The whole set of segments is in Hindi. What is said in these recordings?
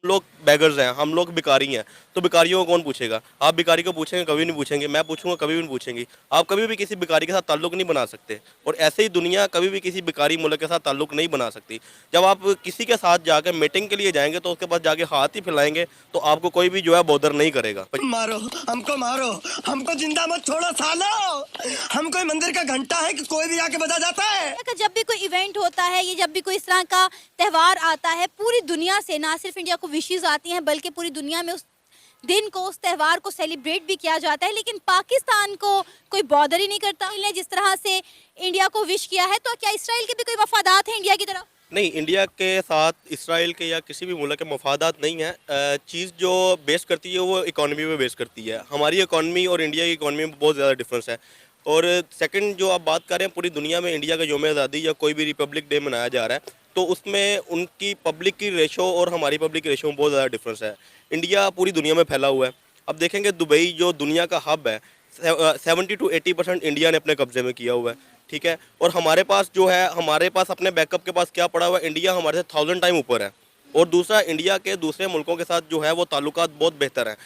लोग बेगर्स हैं, हम लोग भिखारी हैं, तो भिखारियों को कौन पूछेगा? आप भिखारी को पूछेंगे, कभी नहीं पूछेंगे, मैं पूछूँगा, कभी भी नहीं पूछेंगे। आप कभी भी किसी भिखारी के साथ ताल्लुक नहीं बना सकते और ऐसे ही दुनिया कभी भी किसी भिखारी मुल्क के साथ ताल्लुक नहीं बना सकती। जब आप किसी के साथ जाके मीटिंग के लिए जाएँगे, तो उसके पास जाके हाथ ही फैलाएँगे, तो आपको कोई भी जो है बॉदर नहीं करेगा। मारो, हमको मारो, हमको जिंदा मत छोड़ो सालो। हम कोई मंदिर का घंटा है कि कोई भी आके बजा जाता है। का जब भी कोई इवेंट होता है या जब भी कोई इस तरह का त्योहार आता है, पूरी दुनिया से ना सिर्फ इंडिया को विशेस आती हैं बल्कि पूरी दुनिया में उस दिन को, उस त्योहार को सेलिब्रेट भी किया जाता है। लेकिन पाकिस्तान को कोई बॉदर ही नहीं करता। इन्हें जिस तरह से इंडिया को विश किया है, तो क्या इसराइल के भी कोई मफादात हैं इंडिया की तरफ? नहीं, इंडिया के साथ इसराइल के या किसी भी मुल्क के मफादात नहीं हैं। चीज़ जो बेस करती है वो इकॉनमी पे बेस करती है। हमारी इकॉनमी और इंडिया की इकॉनमी में बहुत ज़्यादा डिफरेंस है। और सेकंड जो आप बात कर रहे हैं, पूरी दुनिया में इंडिया का यौम आज़ादी या कोई भी रिपब्लिक डे मनाया जा रहा है, तो उसमें उनकी पब्लिक की रेशो और हमारी पब्लिक की रेशो में बहुत ज़्यादा डिफरेंस है। इंडिया पूरी दुनिया में फैला हुआ है। अब देखेंगे दुबई जो दुनिया का हब है, 70 टू 80% इंडिया ने अपने कब्जे में किया हुआ है। ठीक है, और हमारे पास जो है, हमारे पास अपने बैकअप के पास क्या पड़ा हुआ है, इंडिया हमारे से 1000 टाइम ऊपर है। और दूसरा, इंडिया के दूसरे मुल्कों के साथ जो है वो ताल्लुकात बहुत बेहतर हैं।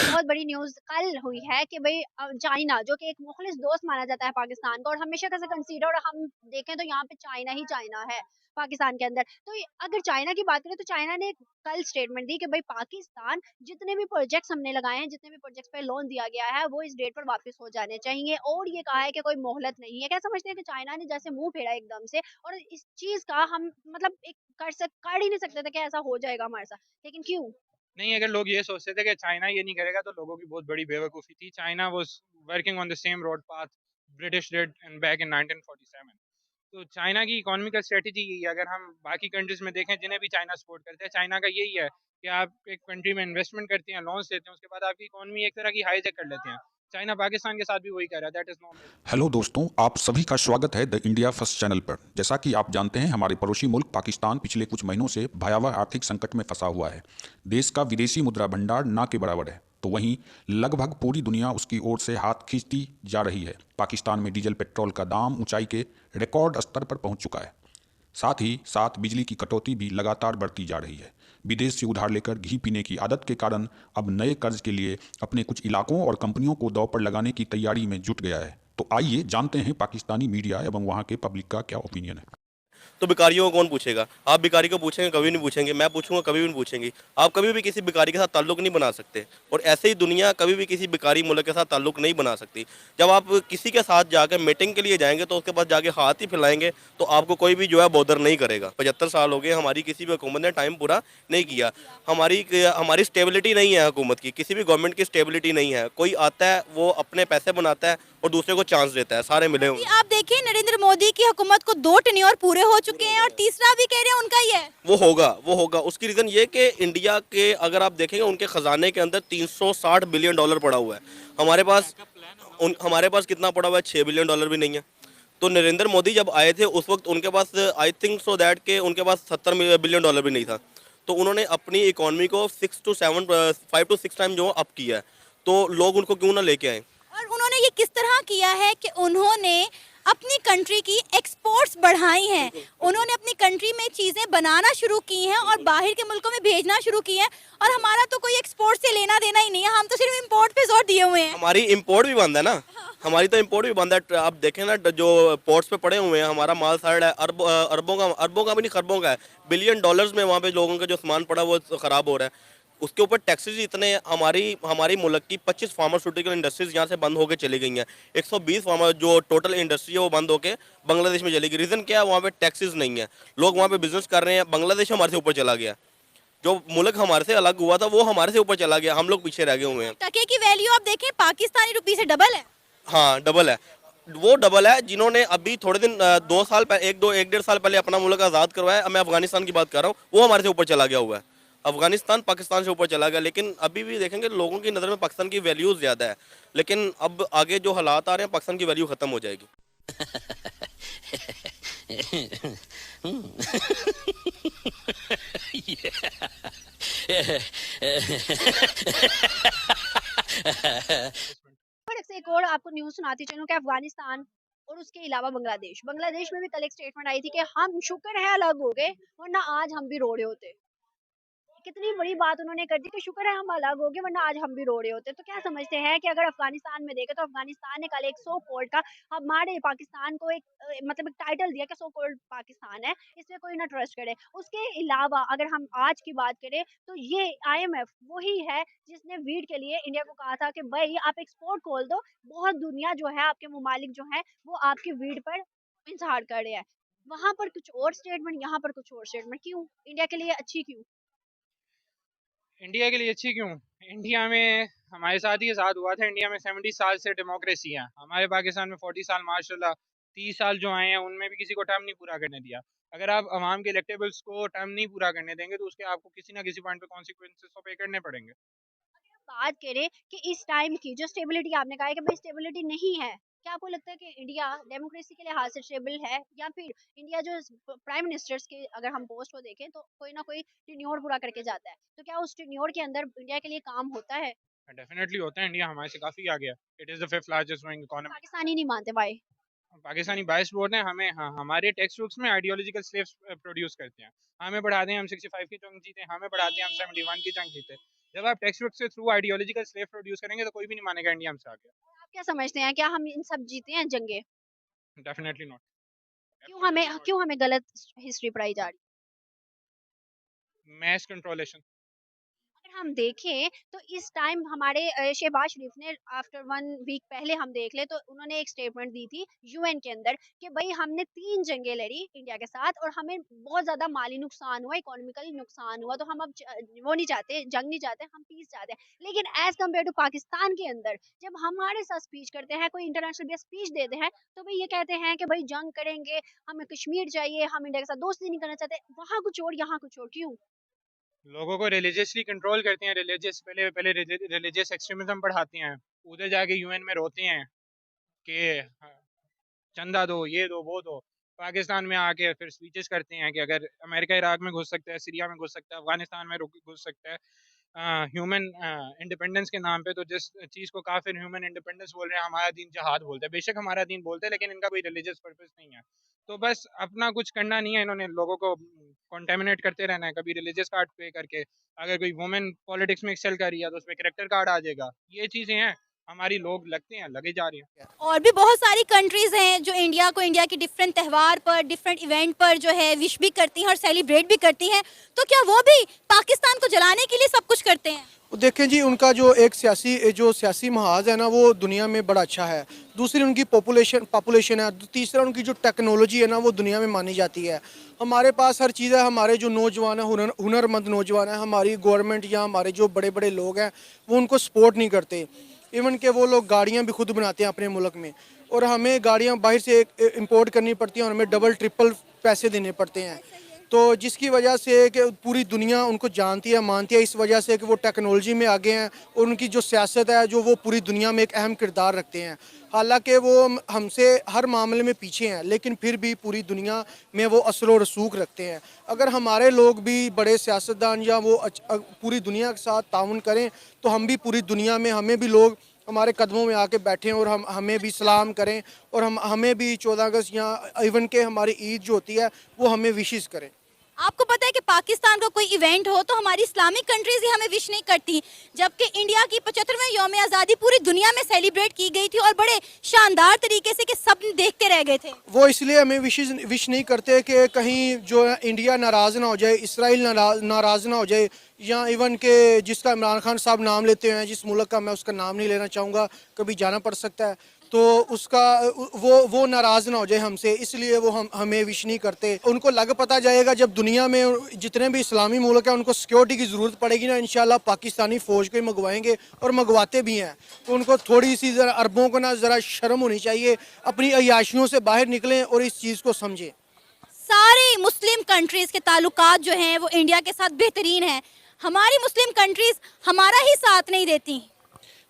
बहुत बड़ी न्यूज़ कल हुई है कि भई चाइना जो कि एक मुखलिस दोस्त माना जाता है पाकिस्तान का और हमेशा से कंसीडर, और हम देखें तो यहाँ पे चाइना ही चाइना है पाकिस्तान के अंदर। तो अगर चाइना की बात करें तो चाइना ने कल स्टेटमेंट दी कि भई पाकिस्तान जितने भी प्रोजेक्ट्स हमने लगाए हैं, जितने भी प्रोजेक्ट्स पे लोन दिया गया है, वो इस डेट पर वापस हो जाने चाहिए, और ये कहा है कि कोई मोहलत नहीं है। क्या समझते हैं कि चाइना ने जैसे मुँह फेरा एकदम से, और इस चीज़ का हम मतलब एक कर ही नहीं सकते थे कि ऐसा हो जाएगा हमारे साथ, लेकिन क्यों? नहीं, अगर लोग ये सोचते थे कि चाइना ये नहीं करेगा तो लोगों की बहुत बड़ी बेवकूफ़ी थी। China was working on the same road path British did in back in 1947। तो चाइना की इकोनॉमिकल स्ट्रेटजी यही है। अगर हम बाकी कंट्रीज़ में देखें जिन्हें भी चाइना सपोर्ट करते हैं, चाइना का यही है कि आप एक कंट्री में इन्वेस्टमेंट करते हैं, लोन्स देते हैं, उसके बाद आपकी इकोनॉमी एक तरह की हाईजैक कर लेते हैं। चाइना पाकिस्तान के साथ भी वही कर रहा है। That is normal. हेलो दोस्तों, आप सभी का स्वागत है द इंडिया फर्स्ट चैनल पर। जैसा कि आप जानते हैं, हमारे पड़ोसी मुल्क पाकिस्तान पिछले कुछ महीनों से भयावह आर्थिक संकट में फंसा हुआ है। देश का विदेशी मुद्रा भंडार ना के बराबर है, तो वहीं लगभग पूरी दुनिया उसकी ओर से हाथ खींचती जा रही है। पाकिस्तान में डीजल पेट्रोल का दाम ऊंचाई के रिकॉर्ड स्तर पर पहुंच चुका है। साथ ही साथ बिजली की कटौती भी लगातार बढ़ती जा रही है। विदेश से उधार लेकर घी पीने की आदत के कारण अब नए कर्ज के लिए अपने कुछ इलाकों और कंपनियों को दांव पर लगाने की तैयारी में जुट गया है। तो आइए जानते हैं पाकिस्तानी मीडिया एवं वहां के पब्लिक का क्या ओपिनियन है। तो भिखारियों को कौन पूछेगा? आप भिखारी को पूछेंगे, कभी नहीं पूछेंगे, मैं पूछूँगा, कभी भी नहीं पूछेंगे। आप कभी भी किसी भिखारी के साथ ताल्लुक नहीं बना सकते और ऐसे ही दुनिया कभी भी किसी भिखारी मुल्क के साथ ताल्लुक नहीं बना सकती। जब आप किसी के साथ जाके मीटिंग के लिए जाएँगे, तो उसके पास जाके हाथ ही फैलाएँगे, तो आपको कोई भी जो है बॉदर नहीं करेगा। 75 साल हो गए, हमारी किसी भी हुकूमत ने टाइम पूरा नहीं किया। हमारी स्टेबिलिटी नहीं है हुकूमत की, किसी भी गवर्नमेंट की स्टेबिलिटी नहीं है। कोई आता है, वो अपने पैसे बनाता है और दूसरे को चांस देता है, सारे मिले अभी हुए। आप देखिए, नरेंद्र मोदी की हुकूमत को 2 टेन्योर पूरे हो चुके हैं और तीसरा भी कह रहे हैं उनका ही है। वो होगा। उसकी रीज़न ये कि इंडिया के, अगर आप देखेंगे, उनके ख़जाने के अंदर $360 बिलियन पड़ा हुआ है। हमारे पास कितना पड़ा हुआ है? $6 बिलियन भी नहीं है। तो नरेंद्र मोदी जब आए थे, उस वक्त उनके पास, आई थिंक सो दैट, के उनके पास $70 बिलियन भी नहीं था। तो उन्होंने अपनी इकोनॉमी को 5 टू 6 टाइम जो अप किया है। तो लोग उनको क्यों ना लेके आए? और उन्होंने ये किस तरह किया है कि उन्होंने अपनी कंट्री की एक्सपोर्ट्स बढ़ाई हैं। उन्होंने अपनी कंट्री में चीज़ें बनाना शुरू की हैं और बाहर के मुल्कों में भेजना शुरू की हैं। और हमारा तो कोई एक्सपोर्ट से लेना देना ही नहीं है, हम तो सिर्फ इंपोर्ट पे जोर दिए हुए हैं। हमारी इंपोर्ट भी बंद है ना। हमारी तो इंपोर्ट भी बंद है। आप देखें ना, जो पोर्ट्स पे पड़े हुए हैं, हमारा माल सारा है, अरबों का भी नहीं, खरबों का है। बिलियन डॉलर्स में वहाँ पे लोगों का जो सामान पड़ा वो ख़राब हो रहा है। उसके ऊपर टैक्सेस इतने, हमारी मुल्क की 25 फार्मास्यूटिकल इंडस्ट्रीज यहाँ से बंद होकर चली गई हैं। 120 फार्मा जो टोटल इंडस्ट्री है वो बंद होकर बांग्लादेश में चली गई। रीज़न क्या है? वहाँ पे टैक्सेस नहीं है, लोग वहाँ पे बिजनेस कर रहे हैं। बांग्लादेश हमारे से ऊपर चला गया। जो मुल्क हमारे से अलग हुआ था वो हमारे से ऊपर चला गया, हम लोग पीछे रह गए हुए हैं। टके की वैल्यू आप देखें, पाकिस्तानी रुपये से डबल है। हाँ, डबल है। वो डबल है जिन्होंने अभी थोड़े दिन, 2 साल पहले, 1-1.5 साल पहले अपना मुल्क आज़ाद करवाया। मैं अफगानिस्तान की बात कर रहा हूँ, वो हमारे से ऊपर चला गया हुआ है। अफगानिस्तान पाकिस्तान से ऊपर चला गया। लेकिन अभी भी देखेंगे, लोगों की नज़र में पाकिस्तान की वैल्यू ज़्यादा है। लेकिन अब आगे जो हालात आ रहे हैं, पाकिस्तान की वैल्यू ख़त्म हो जाएगी। और से एक और आपको न्यूज़ सुनाती चलूँ कि अफ़गानिस्तान और उसके अलावा बांग्लादेश बांग्लादेश में भी कल एक स्टेटमेंट आई थी कि हम शुक्र है अलग हो गए वरना आज हम भी रो रहे होते। कितनी बड़ी बात उन्होंने कर दी कि शुक्र है हम अलग हो गए वरना आज हम भी रो रहे होते। तो क्या समझते हैं कि अगर अफगानिस्तान में देखें तो अफगानिस्तान ने कल एक सो कॉल्ड का हमारे पाकिस्तान को एक मतलब एक टाइटल दिया कि सो कॉल्ड पाकिस्तान है, इसमें कोई ना ट्रस्ट करे। उसके अलावा अगर हम आज की बात करें तो ये IMF वही है जिसने वीट के लिए इंडिया को कहा था कि भाई आप एक्सपोर्ट खोल दो, बहुत दुनिया जो है आपके ममालिक जो है वो आपके वीट पर इंतजार कर रहे हैं। वहां पर कुछ और स्टेटमेंट, यहाँ पर कुछ और स्टेटमेंट, क्यों इंडिया के लिए अच्छी क्यों? इंडिया के लिए अच्छी क्यों? इंडिया में हमारे साथ ही साथ हुआ था। इंडिया में 70 साल से डेमोक्रेसी है, हमारे पाकिस्तान में 40 साल माशाल्लाह। 30 साल जो आए हैं उनमें भी किसी को टर्म नहीं पूरा करने दिया। अगर आप अवाम के इलेक्टेबल्स को टर्म नहीं पूरा करने देंगे तो उसके आपको किसी ना किसी पॉइंट पे कॉन्सिक्वेंसेस तो पे करने पड़ेंगे। बात करें कि इस टाइम की जो स्टेबिलिटी आपने कहा है कि भाई स्टेबिलिटी नहीं है, क्या आपको लगता है कि इंडिया डेमोक्रेसी के लिहाज से स्टेबल है, या फिर इंडिया जो प्राइम मिनिस्टर्स के अगर हम पोस्ट को देखें तो कोई ना कोई टेन्योर पूरा करके जाता है, तो क्या उस टेन्योर के अंदर इंडिया के लिए काम होता है? डेफिनेटली होता है। इंडिया हमारे से काफ़ी आगे है। It is the 5th largest growing economy. Pakistani नहीं मानते भाई? पाकिस्तानी बायस बोर्ड हैं हमें। हाँ, हमारे टेक्स्ट बुक्स में आइडियोलॉजिकल स्लेव्स प्रोड्यूस करते हैं। हमें पढ़ाते हैं हम 65 की जंग जीते, हमें पढ़ाते हैं हम 71 की जंग जीते। जब आप टेक्स्ट बुक से थ्रू आइडियोलॉजिकल स्लेव प्रोड्यूस करेंगे तो कोई भी नहीं मानेगा इंडिया हमसे आगे। आप क्या समझते हैं, क्या हम इन सब जीते हैं जंगे? Definitely not. क्यों हमें गलत हिस्ट्री पढ़ाई जा रही है? मैस कंट्रोलेशन। अगर हम देखें तो इस टाइम हमारे शहबाज शरीफ ने आफ्टर 1 वीक पहले हम देख ले तो उन्होंने एक स्टेटमेंट दी थी UN के अंदर कि भाई हमने 3 जंगें लड़ी इंडिया के साथ और हमें बहुत ज्यादा माली नुकसान हुआ, इकोनॉमिकली नुकसान हुआ, तो हम अब वो नहीं चाहते, जंग नहीं चाहते, हम पीस चाहते हैं। लेकिन एज कम्पेयर टू पाकिस्तान के अंदर जब हमारे साथ स्पीच करते हैं, कोई इंटरनेशनल भी स्पीच देते हैं, तो भाई ये कहते हैं कि भाई जंग करेंगे, हमें कश्मीर चाहिए, हम इंडिया के साथ दोस्ती नहीं करना चाहते, वहाँ कुछ और यहाँ कुछ और, क्यों? लोगों को रिलीजियसली कंट्रोल करते हैं। रिलीजियस पहले पहले रिलीजियस एक्सट्रीमिज्म पढ़ाते हैं, उधर जाके UN में रोते हैं कि चंदा दो, ये दो, वो दो। पाकिस्तान में आके फिर स्पीचेस करते हैं कि अगर अमेरिका इराक में घुस सकता है, सीरिया में घुस सकता है, अफगानिस्तान में घुस सकता है ह्यूमन इंडिपेंडेंस के नाम पे। तो जिस चीज़ को काफिर ह्यूमन इंडिपेंडेंस बोल रहे हैं, हमारा दीन जहाद बोलता है। बेशक हमारा दीन बोलते हैं लेकिन इनका कोई रिलीजियस पर्पस नहीं है। तो बस अपना कुछ करना नहीं है इन्होंने, लोगों को कॉन्टेमिनेट करते रहना है, कभी रिलीजियस कार्ड पे करके। अगर कोई वुमेन पॉलिटिक्स में एक्सेल कर रही है तो उसमें कैरेक्टर कार्ड आ जाएगा। ये चीज़ें हैं हमारी, लोग लगते हैं लगे जा रही हैं। और भी बहुत सारी कंट्रीज हैं जो इंडिया को इंडिया के डिफरेंट त्यौहार पर, डिफरेंट इवेंट पर जो है विश भी करती हैं और सेलिब्रेट भी करती हैं। तो क्या वो भी पाकिस्तान को जलाने के लिए सब कुछ करते हैं? देखें जी, उनका जो एक सियासी महाज है ना, वो दुनिया में बड़ा अच्छा है। दूसरी उनकी पॉपुलेशन है। तीसरा उनकी जो टेक्नोलॉजी है ना, वो दुनिया में मानी जाती है। हमारे पास हर चीज़ है। हमारे जो नौजवान हैं, हुनरमंद नौजवान हैं, हमारी गवर्नमेंट या हमारे जो बड़े बड़े लोग हैं वो उनको सपोर्ट नहीं करते। इवन के वो लोग गाड़ियाँ भी खुद बनाते हैं अपने मुल्क में, और हमें गाड़ियाँ बाहर से इंपोर्ट करनी पड़ती हैं और हमें डबल ट्रिपल पैसे देने पड़ते हैं। तो जिसकी वजह से कि पूरी दुनिया उनको जानती है, मानती है, इस वजह से कि वो टेक्नोलॉजी में आगे हैं और उनकी जो सियासत है जो वो पूरी दुनिया में एक अहम किरदार रखते हैं। हालांकि वो हमसे हर मामले में पीछे हैं, लेकिन फिर भी पूरी दुनिया में वो असर व रसूख रखते हैं। अगर हमारे लोग भी बड़े सियासतदान या वो पूरी दुनिया के साथ ताउन करें तो हम भी पूरी दुनिया में, हमें भी लोग हमारे कदमों में आके बैठें और हमें भी सलाम करें, और हमें भी 14 अगस्त या इवन के हमारी ईद जो होती है वो हमें विशेष करें। आपको पता है कि पाकिस्तान का कोई इवेंट हो तो हमारी इस्लामिक कंट्रीज ही हमें विश नहीं करती, जबकि इंडिया की 75वें यौम आज़ादी पूरी दुनिया में सेलिब्रेट की गई थी और बड़े शानदार तरीके से कि सब देखते रह गए थे। वो इसलिए हमें विश नहीं करते कि कहीं जो है इंडिया नाराज़ ना हो जाए, इसराइल नाराज़ ना हो जाए, या इवन के जिसका इमरान खान साहब नाम लेते हैं, जिस मुल्क का मैं उसका नाम नहीं लेना चाहूँगा, कभी जाना पड़ सकता है, तो उसका वो नाराज़ ना हो जाए हमसे, इसलिए वो हमें विश नहीं करते। उनको लग पता जाएगा जब दुनिया में जितने भी इस्लामी मुल्क हैं उनको सिक्योरिटी की ज़रूरत पड़ेगी ना, इंशाल्लाह पाकिस्तानी फ़ौज को ही मंगवाएंगे और मंगवाते भी हैं। तो उनको थोड़ी सी ज़रा अरबों को ना ज़रा शर्म होनी चाहिए, अपनी अय्याशियों से बाहर निकलें और इस चीज़ को समझें। सारे मुस्लिम कंट्रीज के ताल्लुकात जो हैं वो इंडिया के साथ बेहतरीन हैं, हमारी मुस्लिम कंट्रीज हमारा ही साथ नहीं देती।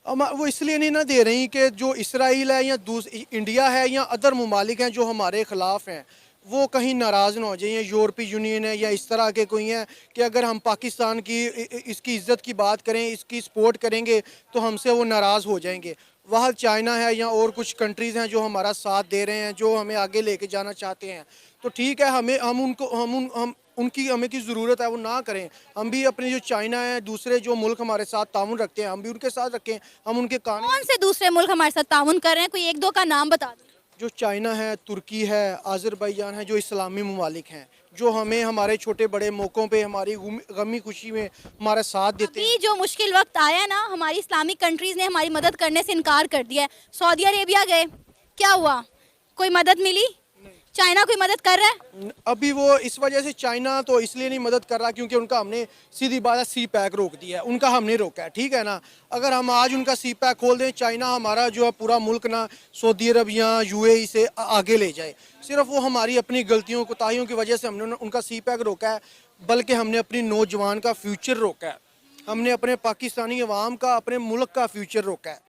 वो इसलिए नहीं ना दे रही कि जो इसराइल है या इंडिया है या अदर ममालिक हैं जो हमारे ख़िलाफ़ हैं, वो कहीं नाराज़ ना हो जाए, या यूरोपीय यूनियन है या इस तरह के कोई हैं कि अगर हम पाकिस्तान की इसकी इज़्ज़त की बात करें, इसकी सपोर्ट करेंगे तो हमसे वो नाराज़ हो जाएंगे। वहाँ चाइना है या और कुछ कंट्रीज़ हैं जो हमारा साथ दे रहे हैं, जो हमें आगे लेके जाना चाहते हैं, तो ठीक है, हमें हम उनको हम उनकी हमें की ज़रूरत है वो ना करें। हम भी अपने जो चाइना है, दूसरे जो मुल्क हमारे साथ ताउन रखते हैं, हम भी उनके साथ रखें। हम उनके कानून, कौन से दूसरे मुल्क हमारे साथ ताउन कर रहे हैं? कोई एक दो का नाम बता दो। जो चाइना है, तुर्की है, आज़रबाईजान है, जो इस्लामी ममालिक हैं, जो हमें हमारे छोटे बड़े मौक़ों पे हमारी गमी खुशी में हमारा साथ देते हैं। अभी जो मुश्किल वक्त आया ना, हमारी इस्लामिक कंट्रीज ने हमारी मदद करने से इनकार कर दिया है। सऊदी अरेबिया गए, क्या हुआ? कोई मदद मिली? चाइना कोई मदद कर रहा है? अभी वो इस वजह से चाइना तो इसलिए नहीं मदद कर रहा क्योंकि उनका हमने सीधी बात है सी पैक रोक दिया है, उनका हमने रोका है, ठीक है ना। अगर हम आज उनका सी पैक खोल दें, चाइना हमारा जो है पूरा मुल्क ना सऊदी अरब या यूएई से आगे ले जाए। सिर्फ वो हमारी अपनी गलतियों कोताहियों की वजह से हमने उनका सी पैक रोका है, बल्कि हमने अपनी नौजवान का फ्यूचर रोका है, हमने अपने पाकिस्तानी अवाम का, अपने मुल्क का फ्यूचर रोका है।